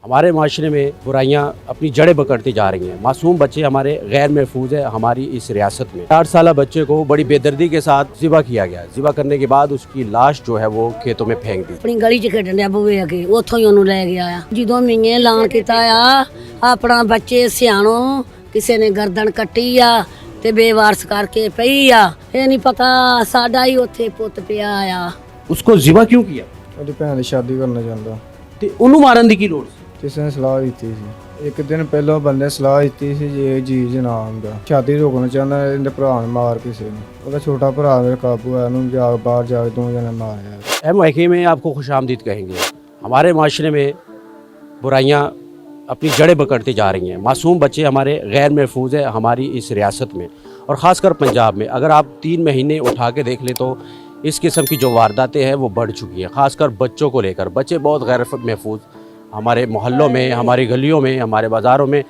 हमारे माशरे में बुराइयां अपनी जड़ें पकड़ती जा रही हैं। मासूम बच्चे हमारे गैर महफूज है हमारी इस रियासत में। 8 साल बच्चे को बड़ी बेदर्दी के साथ ज़िबा किया गया। ज़िबा करने के बाद उसकी लाश जो है वो खेतों में फेंक दी। अपनी गली च खेडन बूहे अगे उथों ही ओनू लै गया आ। ਜਦੋਂ ਮੀਨੇ ਐਲਾਨ ਕੀਤਾ ਆ ਆਪਣਾ ਬੱਚੇ ਸਿਆਣੋ ਕਿਸੇ ਨੇ ਗਰਦਨ ਕੱਟੀ ਆ ਤੇ ਬੇਵਾਰਸ ਕਰਕੇ ਪਈ ਆ। ਇਹ ਨਹੀਂ ਪਤਾ ਸਾਡਾ ਹੀ ਉੱਥੇ ਪੁੱਤ ਪਿਆ ਆ। उसको ज़िबा क्यों किया? ਉਹਦੀ ਭੈਣ ਦੀ ਸ਼ਾਦੀ ਕਰਨਾ ਚਾਹੁੰਦਾ। ਤੇ ਉਹਨੂੰ ਮਾਰਨ ਦੀ ਕੀ ਲੋੜ ਸੀ? ਕਿਸੇ ਨੇ ਸਲਾਹ ਦਿੱਤੀ ਸੀ। ਇੱਕ ਦਿਨ ਪਹਿਲਾਂ ਬੰਦੇ ਸਲਾਹ ਦਿੱਤੀ ਸੀ ਜੇ ਜੀਜ ਨਾ ਆਉਂਦਾ ਸ਼ਾਦੀ ਰੋਕਣਾ ਚਾਹੁੰਦਾ ਇਹਦੇ ਭਰਾ ਨੂੰ ਮਾਰ ਕਿਸੇ ਨੂੰ। ਉਹਦਾ ਛੋਟਾ ਭਰਾ ਮੇਰੇ ਕਾਬੂ ਆ ਉਹਨੂੰ ਜਾ ਬਾਹਰ ਜਾ ਕੇ ਦੋ ਜਣੇ ਮਾਰਿਆ। अहम वाक़े में आपको खुशामदीद कहेंगे। हमारे माशरे में बुराइयां अपनी जड़ें पकड़ती जा रही हैं। मासूम बच्चे हमारे गैर महफूज है हमारी इस रियासत में और ख़ासकर पंजाब में। अगर आप 3 महीने उठा के देख लें तो इस किस्म की जो वारदातें हैं वो बढ़ चुकी हैं, ख़ासकर बच्चों को लेकर। बच्चे बहुत गैर महफूज हमारे मोहल्लों में, हमारी गलियों में, हमारे बाज़ारों में।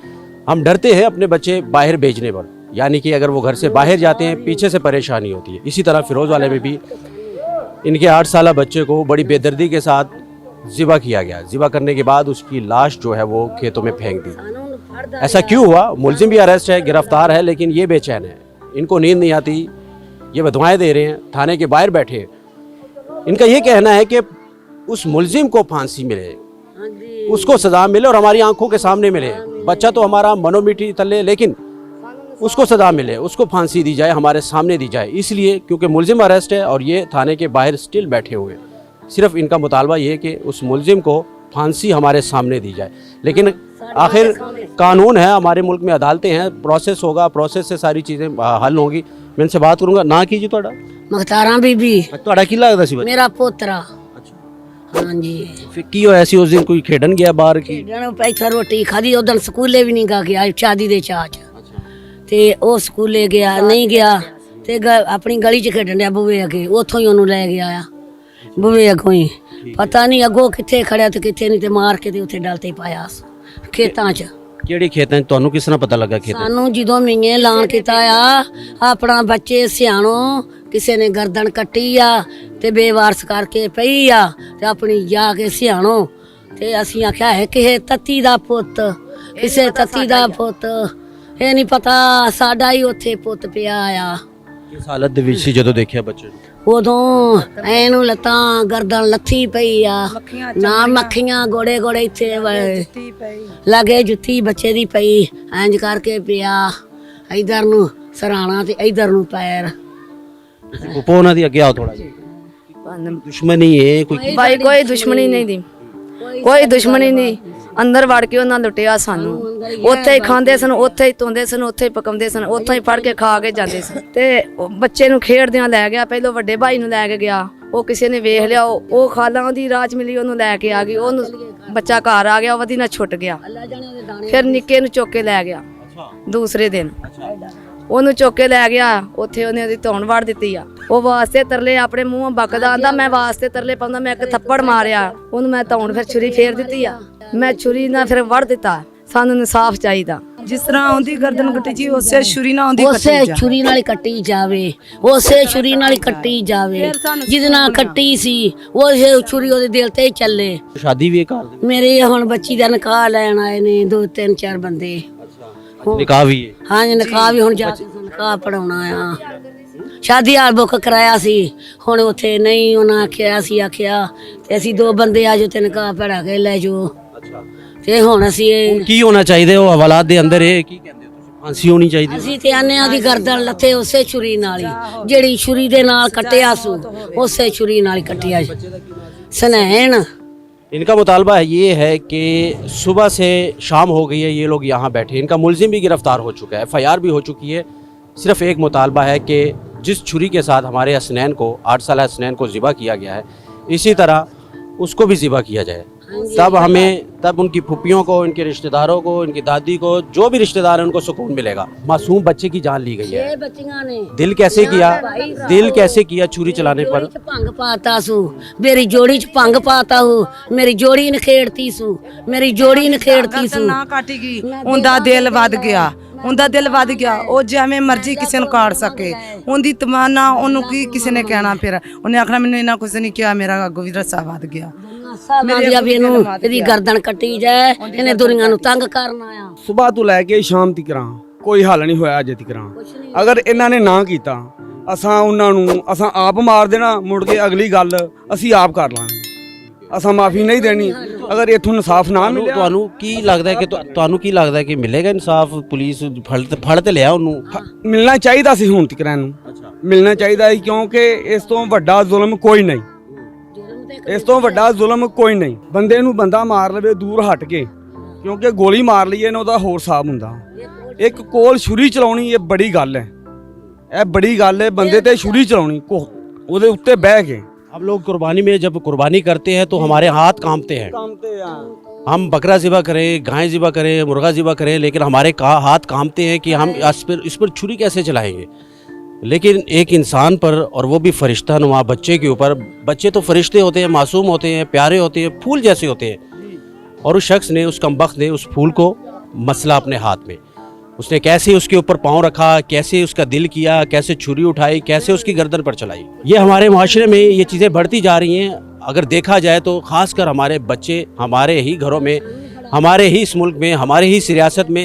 हम डरते हैं अपने बच्चे बाहर भेजने पर, यानी कि अगर वो घर से बाहर जाते हैं पीछे से परेशानी होती है। इसी तरह फ़िरोज़ वाले में भी इनके 8 साल बच्चे को बड़ी बेदर्दी के साथ ज़िबा किया गया। ज़िबा करने के बाद उसकी लाश जो है वो खेतों में फेंक दी। ऐसा क्यों हुआ? मुलजिम भी अरेस्ट है, गिरफ्तार है, लेकिन ये बेचैन है। इनको नींद नहीं आती, ये बदवाएँ दे रहे हैं, थाने के बाहर बैठे। इनका ये कहना है कि उस मुलजिम को फांसी मिले, उसको सज़ा मिले और हमारी आंखों के सामने मिले। बच्चा तो हमारा मनोमीठी तले, लेकिन उसको सज़ा मिले, उसको फांसी दी जाए, हमारे सामने दी जाए। इसलिए क्योंकि मुलजिम अरेस्ट है और ये थाने के बाहर स्टिल बैठे हुए हैं। सिर्फ इनका मुतालबा ये है कि उस मुलजिम को फांसी हमारे सामने दी जाए। लेकिन आखिर कानून है, हमारे मुल्क में अदालतें हैं, प्रोसेस होगा, प्रोसेस से सारी चीज़ें हल होंगी। मैं इनसे बात करूँगा। ना कीजिए ਤੁਹਾਡਾ ਮਖਤਾਰਾਂ ਬੀਬੀ ਤੁਹਾਡਾ ਕੀ ਲੱਗਦਾ ਸੀ ਬੱਚਾ? ਮੇਰਾ ਪੋਤਰਾ। ਹਾਂਜੀ ਫਿਰ ਕੀ ਹੋਇਆ ਸੀ ਉਸ ਦਿਨ? ਕੋਈ ਖੇਡਣ ਗਿਆ ਬਾਹਰ ਕੀ? ਖੇਡਣ ਪੈਸਾ ਰੋਟੀ ਖਾਦੀ ਉਦੋਂ ਸਕੂਲੇ ਵੀ ਨਹੀਂ ਗਾ ਗਿਆ ਸ਼ਾਦੀ ਦੇ ਚਾਅ 'ਚ ਤੇ ਉਹ ਸਕੂਲੇ ਗਿਆ ਨਹੀਂ ਗਿਆ ਤੇ ਆਪਣੀ ਗਲੀ 'ਚ ਖੇਡਣ ਡਿਆ ਬੂਹੇ ਅੱਗੇ ਉੱਥੋਂ ਹੀ ਉਹਨੂੰ ਲੈ ਗਿਆ ਆ। ਬੂਹੇ ਅੱਗੋਂ ਹੀ ਪਤਾ ਨਹੀਂ ਅੱਗੋਂ ਕਿੱਥੇ ਖੜਿਆ ਤੇ ਕਿੱਥੇ ਨਹੀਂ ਤੇ ਮਾਰ ਕੇ ਤੇ ਉੱਥੇ ਡਲ ਤੇ ਪਾਇਆ ਖੇਤਾਂ 'ਚ। ਕਿਹੜੇ ਖੇਤਾਂ 'ਚ? ਤੁਹਾਨੂੰ ਕਿਸ ਤਰ੍ਹਾਂ ਪਤਾ ਲੱਗਾ ਖੇਤਾਂ 'ਚ? ਸਾਨੂੰ ਜਦੋਂ ਮੀਨੇ ਐਲਾਨ ਕੀਤਾ ਆ ਆਪਣਾ ਬੱਚੇ ਸਿਆਣੋ ਕਿਸੇ ਨੇ ਗਰਦਨ ਕੱਟੀ ਆ ਤੇ ਬੇਵਾਰਸ ਕਰਕੇ ਪਈ ਆ ਤੇ ਆਪਣੀ ਜਾ ਕੇ ਸਿਆਣੋ ਤੇ ਅਸੀਂ ਆਖਿਆ ਹੈ ਕਿਸੇ ਤੱਤੀ ਦਾ ਪੁੱਤ, ਕਿਸੇ ਤੱਤੀ ਦਾ ਪੁੱਤ। ਇਹ ਨਹੀਂ ਪਤਾ ਸਾਡਾ ਹੀ ਉੱਥੇ ਪੁੱਤ ਪਿਆ ਆ। ਕਿਸ ਹਾਲਤ ਦੇ ਵਿੱਚ ਸੀ ਜਦੋਂ ਦੇਖਿਆ ਬੱਚੇ ਨੂੰ? ਉਦੋਂ ਐਨੂੰ ਲੱਤਾਂ ਗਰਦਨ ਲੱਥੀ ਪਈ ਆ, ਨਾ ਮੱਖੀਆਂ ਗੋੜੇ ਗੋੜੇ ਇੱਥੇ ਲਾਗੇ ਜੁੱਤੀ ਬੱਚੇ ਦੀ ਪਈ ਇੰਜ ਕਰਕੇ ਪਿਆ। ਇਧਰ ਨੂੰ ਸਰਾਣਾ ਤੇ ਇਧਰ ਨੂੰ ਪੈਰ। ਉਪੋ ਉਹਨਾਂ ਦੀ ਅੱਗੇ ਆਓ ਥੋੜਾ ਜਿਹਾ। ਦੁਸ਼ਮਣੀ ਹੈ ਕੋਈ? ਭਾਈ ਕੋਈ ਦੁਸ਼ਮਣੀ ਨਹੀਂ ਦੀ, ਕੋਈ ਦੁਸ਼ਮਣੀ ਨਹੀਂ। ਅੰਦਰ ਵੜ ਕੇ ਉਹਨਾਂ ਲੁੱਟਿਆ ਸਾਨੂੰ। ਉੱਥੇ ਹੀ ਖਾਂਦੇ ਸਨ, ਉੱਥੇ ਹੀ ਧੋਂਦੇ ਸਨ, ਉੱਥੇ ਹੀ ਪਕਾਉਂਦੇ ਸਨ, ਉੱਥੇ ਹੀ ਫੜ ਕੇ ਖਾ ਕੇ ਜਾਂਦੇ ਸਨ। ਤੇ ਬੱਚੇ ਨੂੰ ਖੇਡਦਿਆਂ ਲੈ ਗਿਆ। ਪਹਿਲੋਂ ਵੱਡੇ ਭਾਈ ਨੂੰ ਲੈ ਕੇ ਗਿਆ, ਉਹ ਕਿਸੇ ਨੇ ਵੇਖ ਲਿਆ, ਉਹ ਖਾਲਾਂ ਉਹਦੀ ਰਾਜ ਮਿਲੀ, ਉਹਨੂੰ ਲੈ ਕੇ ਆ ਗਈ। ਉਹਨੂੰ ਬੱਚਾ ਘਰ ਆ ਗਿਆ, ਉਹ ਵਧੀ ਨਾਲ ਛੁੱਟ ਗਿਆ। ਫਿਰ ਨਿੱਕੇ ਨੂੰ ਚੁੱਕ ਕੇ ਲੈ ਗਿਆ। ਦੂਸਰੇ ਦਿਨ ਉਹਨੂੰ ਚੁੱਕ ਕੇ ਲੈ ਗਿਆ, ਉੱਥੇ ਉਹਨੇ ਉਹਦੀ ਧੌਣ ਵੜ ਦਿੱਤੀ ਆ। ਉਹ ਵਾਸਤੇ ਤਰਲੇ ਆਪਣੇ ਮੂੰਹੋਂ ਬਕਦਾ ਆਂਦਾ ਮੈਂ ਵਾਸਤੇ ਤਰਲੇ ਪਾਉਂਦਾ, ਮੈਂ ਇੱਕ ਥੱਪੜ ਮਾਰਿਆ ਉਹਨੂੰ, ਮੈਂ ਧੌਣ ਫਿਰ ਛੁਰੀ ਫੇਰ ਦਿੱਤੀ ਆ, ਮੈਂ ਛੁਰੀ ਨਾਲ ਫਿਰ ਵੜ ਦਿੱਤਾ। ਸਾਨੂੰ ਇਨਸਾਫ ਚਾਹੀਦਾ। ਜਿਸ ਤਰ੍ਹਾਂ ਆਉਂਦੀ ਗਰਦਨ ਕੱਟੀ ਜੀ ਉਸੇ ਛੁਰੀ ਨਾਲ ਆਉਂਦੀ ਉਸੇ ਛੁਰੀ ਨਾਲ ਹੀ ਕੱਟੀ ਜਾਵੇ, ਉਸੇ ਛੁਰੀ ਨਾਲ ਹੀ ਕੱਟੀ ਜਾਵੇ ਜਿਹਦੇ ਨਾਲ ਕੱਟੀ ਸੀ। ਉਸੇ ਛੁਰੀ ਉਹਦੇ ਦਿਲ ਤੇ ਹੀ ਚੱਲੇ। ਸ਼ਾਦੀ ਵੀ ਕਰ ਦੇ ਮੇਰੇ ਹੁਣ ਬੱਚੀ ਦਾ ਨਿਕਾਹ ਲੈਣ ਆਏ ਨੇ 2 3 4 ਬੰਦੇ। ਨਿਕਾਹ ਵੀ ਹੈ? ਹਾਂਜੀ ਨਿਕਾਹ ਵੀ ਹੁਣ ਜਾ ਕੇ ਨਿਕਾਹ ਪੜਾਉਣਾ ਆ। ਸ਼ਾਦੀ ਹਾਲ ਬੁੱਕ ਕਰਾਇਆ ਸੀ, ਹੁਣ ਉੱਥੇ ਨਹੀਂ ਉਹਨਾਂ ਆਖਿਆ ਤੇ ਅਸੀਂ 2 ਬੰਦੇ ਆ ਜੋ ਤੇ ਨਿਕਾਹ ਪੜਾ ਕੇ ਲੈ ਜਾਓ। ਤੇ ਹੁਣ ਅਸੀਂ ਕੀ ਹੋਣਾ ਚਾਹੀਦਾ? ਉਹ ਹਵਾਲਾਤ ਦੇ ਅੰਦਰ ਇਹ ਕੀ ਕਹਿੰਦੇ ਹੋ ਤੁਸੀਂ? ਫਾਂਸੀ ਹੋਣੀ ਚਾਹੀਦੀ? ਅਸੀਂ ਤੇ ਆਨੇ ਆ ਦੀ ਗਰਦਨ ਲੱਥੇ ਉਸੇ ਛੁਰੀ ਨਾਲ ਹੀ, ਜਿਹੜੀ ਛੁਰੀ ਦੇ ਨਾਲ ਕੱਟਿਆ ਸੂ ਉਸੇ ਛੁਰੀ ਨਾਲ ਹੀ ਕੱਟਿਆ ਸਨੈਣ। इनका मुतालबा ये है कि सुबह से शाम हो गई है, ये लोग यहाँ बैठे। इनका मुलजिम भी गिरफ्तार हो चुका है, FIR भी हो चुकी है। सिर्फ एक मुतालबा है कि जिस छुरी के साथ हमारे हसनैन को 8 साल हसनैन को ज़िबा किया गया है, इसी तरह उसको भी ज़िबा किया जाए। तब उनकी फुप्पियों को, इनके रिश्तेदारों को, इनकी दादी को, जो भी रिश्तेदार हैं उनको सुकून मिलेगा। मासूम बच्चे की जान ली गई है। दिल कैसे किया छुरी चलाने पर? ਭੰਗ ਪਾਤਾ ਸੂ ਮੇਰੀ ਜੋੜੀ ਚ ਭੰਗ ਪਾਤਾ ਹੂ, ਮੇਰੀ ਜੋੜੀ ਨਖੇੜਤੀ ਸੂ, ਮੇਰੀ ਜੋੜੀ ਨਖੇੜਤੀ ਸੂ। ਨਾ ਕੱਟ ਗਈ ਉਹਦਾ ਦਿਲ ਵੱਧ ਗਿਆ, ਉਹਦਾ ਦਿਲ ਵੱਧ ਗਿਆ, ਉਹ ਜਿਵੇਂ ਮਰਜ਼ੀ ਕਿਸੇ ਨੂੰ ਕਾੜ ਸਕੇ, ਉਹਦੀ ਤਮੰਨਾ, ਉਹਨੂੰ ਕੀ ਕਿਸੇ ਨੇ ਕਹਿਣਾ। ਫਿਰ ਉਹਨੇ ਆਖਣਾ ਮੈਨੂੰ ਇਹਨਾਂ ਕੁਝ ਨਹੀਂ ਕਿਹਾ, ਮੇਰਾ ਅੱਗੋਂ ਵੀ ਰੱਸਾ ਵੱਧ ਗਿਆ। ਵੀ ਇਹਨੂੰ ਇਹਦੀ ਗਰਦਨ ਕੱਟੀ ਜਾਏ, ਇਹਨੇ ਦੁਨੀਆ ਨੂੰ ਤੰਗ ਕਰਨਾ ਆ। ਸਵੇਰ ਤੋਂ ਲੈ ਕੇ ਸ਼ਾਮ ਤੱਕ ਕੋਈ ਹੱਲ ਨਹੀਂ ਹੋਇਆ ਅਜੇ ਤੱਕ। ਅਗਰ ਇਹਨਾਂ ਨੇ ਨਾ ਕੀਤਾ ਅਸਾਂ ਉਹਨਾਂ ਨੂੰ ਆਪ ਮਾਰ ਦੇਣਾ, ਮੁੜ ਕੇ ਅਗਲੀ ਗੱਲ ਅਸੀਂ ਆਪ ਕਰ ਲਾਂਗੇ। ਅਸਾਂ ਮਾਫੀ ਨਹੀਂ ਦੇਣੀ ਅਗਰ ਇਥੋਂ ਇਨਸਾਫ ਨਾ ਮਿਲਿਆ। ਤੁਹਾਨੂੰ ਕੀ ਲੱਗਦਾ ਹੈ ਕਿ ਤੁਹਾਨੂੰ ਕੀ ਲੱਗਦਾ ਹੈ ਕਿ ਮਿਲੇਗਾ ਇਨਸਾਫ? ਪੁਲਿਸ ਫੜ ਤੇ ਲਿਆ ਉਹਨੂੰ? ਮਿਲਣਾ ਚਾਹੀਦਾ ਸੀ ਹੁਣ ਤੱਕ ਨੂੰ, ਮਿਲਣਾ ਚਾਹੀਦਾ ਸੀ, ਕਿਉਂਕਿ ਇਸ ਤੋਂ ਵੱਡਾ ਜ਼ੁਲਮ ਕੋਈ ਨਹੀਂ, ਇਸ ਤੋਂ ਵੱਡਾ ਜ਼ੁਲਮ ਕੋਈ ਨਹੀਂ। ਬੰਦੇ ਨੂੰ ਬੰਦਾ ਮਾਰ ਲਵੇ ਦੂਰ ਹਟ ਕੇ, ਕਿਉਂਕਿ ਗੋਲੀ ਮਾਰ ਲਈਏ ਨਾ ਉਹਦਾ ਹੋਰ ਹਿਸਾਬ ਹੁੰਦਾ। ਇੱਕ ਕੋਲ ਛੁਰੀ ਚਲਾਉਣੀ ਇਹ ਬੜੀ ਗੱਲ ਹੈ, ਇਹ ਬੜੀ ਗੱਲ ਹੈ। ਬੰਦੇ ਤੇ ਛੁਰੀ ਚਲਾਉਣੀ ਉਹਦੇ ਉੱਤੇ ਬਹਿ ਕੇ। हम लोग कुर्बानी में जब कुर्बानी करते हैं तो हमारे हाथ कांपते हैं। हम बकरा ज़िबा करें, गाय ज़िबा करें, मुर्गा ज़िबा करें, लेकिन हमारे हाथ कांपते हैं कि हम इस पर छुरी कैसे चलाएंगे। लेकिन एक इंसान पर, और वो भी फरिश्ता नुमा बच्चे के ऊपर, बच्चे तो फरिश्ते होते हैं, मासूम होते हैं, प्यारे होते हैं, फूल जैसे होते हैं, और उस शख्स ने, उस कमबख्त ने उस फूल को मसला अपने हाथ में, उसने कैसे उसके ऊपर पाँव रखा, कैसे उसका दिल किया, कैसे छुरी उठाई, कैसे उसकी गर्दन पर चलाई। ये हमारे माशरे में ये चीज़ें बढ़ती जा रही हैं। अगर देखा जाए तो ख़ासकर हमारे बच्चे हमारे ही घरों में, हमारे ही इस मुल्क में, हमारे ही इस रियासत में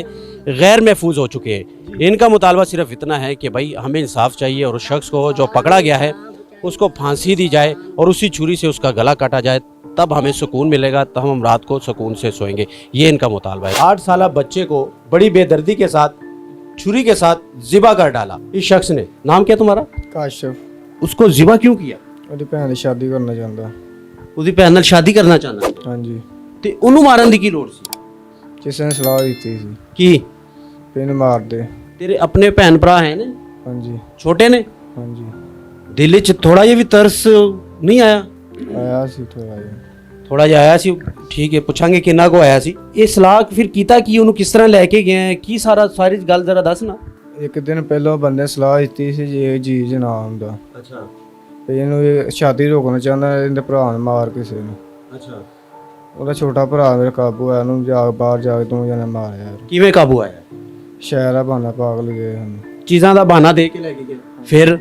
गैर महफूज हो चुके हैं। इनका मुतालबा सिर्फ इतना है कि भाई हमें इंसाफ चाहिए, और उस शख्स को जो पकड़ा गया है उसको फांसी दी जाए और उसी छुरी से उसका गला काटा जाए, तब हमें सुकून मिलेगा, तब हम रात को सुकून से सोएंगे। ये इनका मुतालबा है। 8 साल बच्चे को बड़ी बेदर्दी के साथ छुरी के साथ ज़िबा कर डाला इस शख्स ने। नाम क्या तुम्हारा? ਕਾਸ਼ਫ। उसको ज़िबा क्यों किया? ਉਹਦੀ ਭੈਣ ਦੀ ਸ਼ਾਦੀ ਕਰਨਾ ਚਾਹੁੰਦਾ। ਉਹਦੀ ਭੈਣ ਨਾਲ ਸ਼ਾਦੀ ਕਰਨਾ ਚਾਹੁੰਦਾ ਹਾਂਜੀ। ਤੇ ਉਹਨੂੰ ਮਾਰਨ ਦੀ ਕੀ ਲੋੜ ਸੀ? ਕਿਸੇ ਨੇ ਸਲਾਹ ਦਿੱਤੀ ਸੀ ਕੀ ਵੀ ਇਹਨੂੰ ਮਾਰ ਦੇ। ਤੇਰੇ ਆਪਣੇ ਭੈਣ ਭਰਾ ਹੈ ਨੇ? ਹਾਂਜੀ ਛੋਟੇ ਨੇ? ਹਾਂਜੀ। ਦਿਲ 'ਚ ਥੋੜਾ ਜਿਹਾ ਵੀ ਤਰਸ ਨਹੀਂ ਆਇਆ? ਆਇਆ ਸੀ ਥੋੜਾ ਜਿਹਾ। ਥੋੜਾ ਜਿਹਾ ਆਇਆ ਸੀ। ਠੀਕ ਹੈ, ਪੁੱਛਾਂਗੇ ਕਿੰਨਾ ਕੋ ਆਇਆ ਸੀ। ਇਹ ਸਲਾਹ ਫਿਰ ਕੀਤਾ ਕੀ? ਉਹਨੂੰ ਕਿਸ ਤਰ੍ਹਾਂ ਲੈ ਕੇ ਗਏ? ਕੀ ਸਾਰੀ ਗੱਲ ਜ਼ਰਾ ਦੱਸ ਨਾ। ਇੱਕ ਦਿਨ ਪਹਿਲਾਂ ਬੰਦੇ ਸਲਾਹ ਦਿੱਤੀ ਸੀ ਜੇ ਇਹ ਚੀਜ਼ ਨਾ ਹੁੰਦਾ, ਅੱਛਾ ਵੀ ਇਹਨੂੰ ਇਹ ਸ਼ਾਦੀ ਰੋਕਣਾ ਚਾਹੁੰਦਾ, ਇਹਦੇ ਭਰਾ ਨੂੰ ਮਾਰ ਕਿਸੇ ਨੂੰ। ਅੱਛਾ। ਉਹਦਾ ਛੋਟਾ ਭਰਾ ਮੇਰੇ ਕਾਬੂ ਆਇਆ, ਉਹਨੂੰ ਬਾਹਰ ਜਾ ਕੇ 2 ਜਣੇ ਮਾਰਿਆ ਯਾਰ। ਕਿਵੇਂ ਕਾਬੂ ਆਇਆ? ਸ਼ਹਿਰ ਆ ਬਹਾਨਾ ਪਾਗਲ ਗਏ ਹਨ, ਚੀਜ਼ਾਂ ਦਾ ਬਹਾਨਾ ਦੇ ਕੇ ਲੈ ਕੇ ਗਏ। ਫਿਰ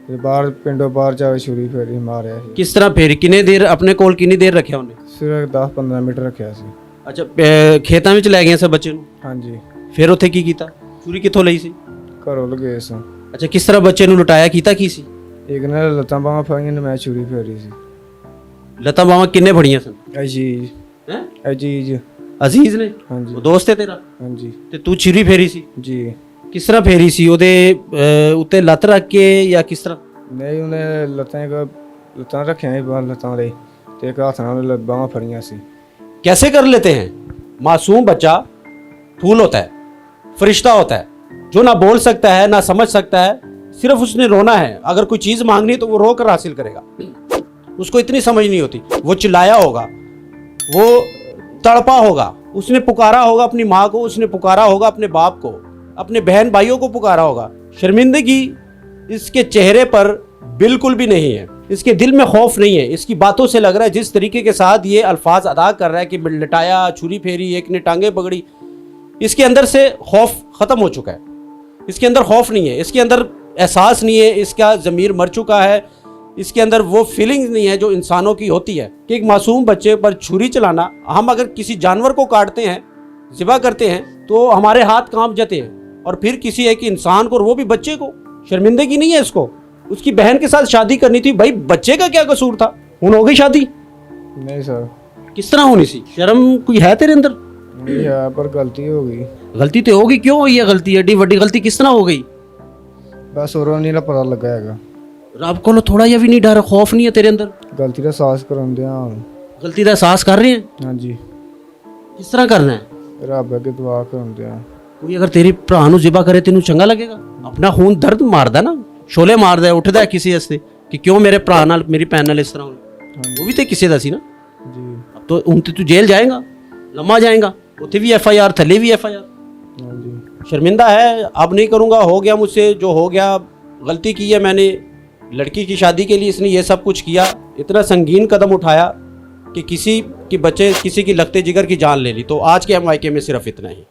ਤੇ ਬਾਹਰ ਪਿੰਡੋਂ ਬਾਹਰ ਜਾ ਕੇ ਛੁਰੀ ਫੇਰੀ ਮਾਰਿਆ ਸੀ। ਕਿਸ ਤਰ੍ਹਾਂ ਫਿਰ? ਕਿੰਨੇ ਦੇਰ ਆਪਣੇ ਕੋਲ ਕਿੰਨੀ ਦੇਰ ਰੱਖਿਆ ਉਹਨੇ? ਸਿਰਫ 10-15 ਮਿੰਟ ਰੱਖਿਆ ਸੀ। ਅੱਛਾ, ਖੇਤਾਂ ਵਿੱਚ ਲੈ ਗਏ ਸਭ ਬੱਚੇ ਨੂੰ? ਹਾਂਜੀ। ਫਿਰ ਉੱਥੇ ਕੀ ਕੀਤਾ? ਚੋਰੀ ਕਿੱਥੋਂ ਲਈ ਸੀ? ਘਰੋਂ ਲਗੇ ਸਾਂ। ਅੱਛਾ, ਕਿਸ ਤਰ੍ਹਾਂ ਬੱਚੇ ਨੂੰ ਲੁਟਾਇਆ? ਕੀਤਾ ਕੀ ਸੀ? ਇੱਕ ਨੇ ਲੱਤਾਂ ਬਾਹਾਂ ਫਾਈਆਂ ਨੇ, ਮੈਂ ਛੁਰੀ ਫੇਰੀ ਸੀ। ਲੱਤਾਂ ਬਾਹਾਂ ਕਿੰਨੇ ਫੜੀਆਂ ਸਨ? ਅਜੀਜ਼। ਹੈ ਅਜੀਜ਼। ਅਜ਼ੀਜ਼ ਨੇ? ਹਾਂਜੀ। ਉਹ ਦੋਸਤ ਹੈ ਤੇਰਾ? ਹਾਂਜੀ। ਤੇ ਤੂੰ ਚੀਰੀ ਫੇਰੀ ਸੀ? ਜੀ। ਕਿਸ ਤਰ੍ਹਾਂ ਫੇਰੀ ਸੀ? ਉਹਦੇ ਉੱਤੇ ਲੱਤ ਰੱਖ ਕੇ ਜਾਂ ਕਿਸ ਤਰ੍ਹਾਂ? ਨਹੀਂ, ਉਹਨੇ ਲੱਤਾਂ ਰੱਖੀਆਂ ਸੀ ਬਾਹਰ, ਲੱਤਾਂ ਵਾਲੇ, ਤੇ ਇੱਕ ਹੱਥ ਨਾਲ ਬਾਹਾਂ ਫੜੀਆਂ ਸੀ। कैसे कर लेते हैं? मासूम बच्चा फूल होता है, फरिश्ता होता है, जो ना बोल सकता है ना समझ सकता है, सिर्फ उसने रोना है। अगर कोई चीज़ मांगनी तो वो रो कर हासिल करेगा। उसको इतनी समझ नहीं होती। वो चिल्लाया होगा, वो तड़पा होगा, उसने पुकारा होगा अपनी माँ को, उसने पुकारा होगा अपने बाप को, अपने बहन भाइयों को पुकारा होगा। शर्मिंदगी इसके चेहरे पर बिल्कुल भी नहीं है, इसके दिल में खौफ नहीं है। इसकी बातों से लग रहा है, जिस तरीके के साथ ये अल्फाज अदा कर रहा है कि लटाया, छुरी फेरी, एक ने टांगे पकड़ी, इसके अंदर से खौफ ख़त्म हो चुका है। इसके अंदर खौफ नहीं है, इसके अंदर एहसास नहीं है, इसका ज़मीर मर चुका है, इसके अंदर वो फीलिंग्स नहीं है जो इंसानों की होती है कि एक मासूम बच्चे पर छुरी चलाना। हम अगर किसी जानवर को काटते हैं, ज़िबा करते हैं, तो हमारे हाथ कांप जाते हैं, और फिर किसी एक इंसान को, और वो भी बच्चे को, शर्मिंदगी नहीं है इसको। उसकी बहन के साथ शादी करनी थी, भाई बच्चे का क्या कसूर था? हुन हो गई शादी? नहीं सर। किस तरह होनी सी? शर्म कोई है तेरे अंदर? नहीं है, पर गलती हो गई। गलती तो होगी, क्यों हुई है गलती? एडी वड्डी गलती किस तरह हो गई? बस और नहीं पता लगा है। रब को थोड़ा जिहा भी नहीं डर, खौफ नहीं है तेरे अंदर? गलती का एहसास करांदे हां। गलती का एहसास कर रहे हैं? हाँ जी। किस तरह करना है? रब अगे दुआ करांदे हां। कोई अगर तेरे भरा नूं ज़िबा करे तेनू चंगा लगेगा? अपना खून दर्द मारदा ना, शोले मारदा है, उठदा है किसी वास्ते कि क्यों मेरे भरा नाल, मेरी भैन नाल इस तरह होना। वो भी तो किसी दा सी ना। जी। अब तो हुण तू जेल जाएगा, लम्मा जाएगा, उत्थे भी FIR, थल्ले भी FIR। हाँ जी। शर्मिंदा है, अब नहीं करूँगा, हो गया मुझसे जो हो गया, गलती की है मैंने। लड़की की शादी के लिए इसने ये सब कुछ किया, इतना संगीन कदम उठाया कि किसी की बच्चे, किसी की लगते जिगर की जान ले ली। तो आज के MYK में सिर्फ इतना ही।